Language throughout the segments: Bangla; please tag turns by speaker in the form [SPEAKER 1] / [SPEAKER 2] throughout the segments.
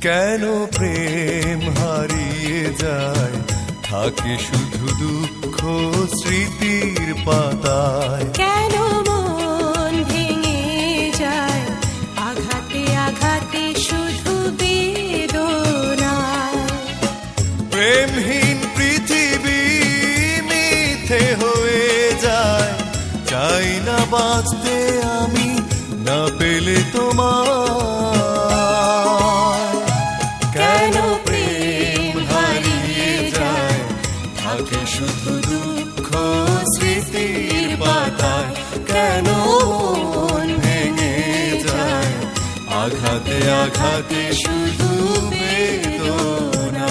[SPEAKER 1] কেন প্রেম হারিয়ে যায়, থাকে শুধু দুঃখ স্মৃতির পাতায়।
[SPEAKER 2] কেন মন ভেঙে যায়, আঘাতে আঘাতে শুধু বেদনায়।
[SPEAKER 1] প্রেমহীন পৃথিবী মিথ্যে হয়ে যায়, চাই না বাঁচতে আমি না পেলে তোমায়। কেন প্রেম হারিয়ে যায়, থাকে শুধু দুঃখ স্মৃতির পাতায়। কেন মন ভেঙে যায়, আঘাতে আঘাতে শুধু বেদনায়।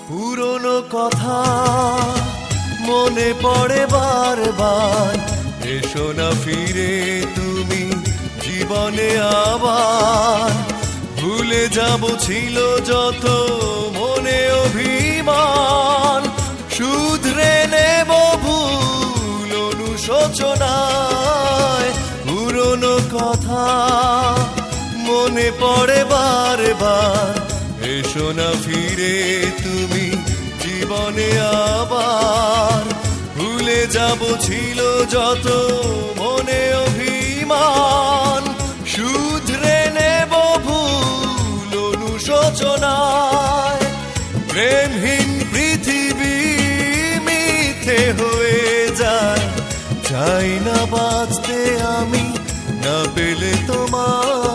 [SPEAKER 1] পুরনো কথা মনে পড়ে বারবার, এসো না ফিরে তুমি জীবনে আবার। ভুলে যাব ছিল যত মনে অভিমান, শুধরে নেব ভুল অনুশোচনায়। পুরনো কথা মনে পড়ে বারবার, এসো না ফিরে তুমি জীবনে আবার। ভুলে যাব ছিল যত মনে অভিমান, শুধরে নেব ভুল অনুশোচনায়। প্রেমহীন পৃথিবী মিথ্যে হয়ে যায়, চাই না বাঁচতে আমি না পেলে তোমার।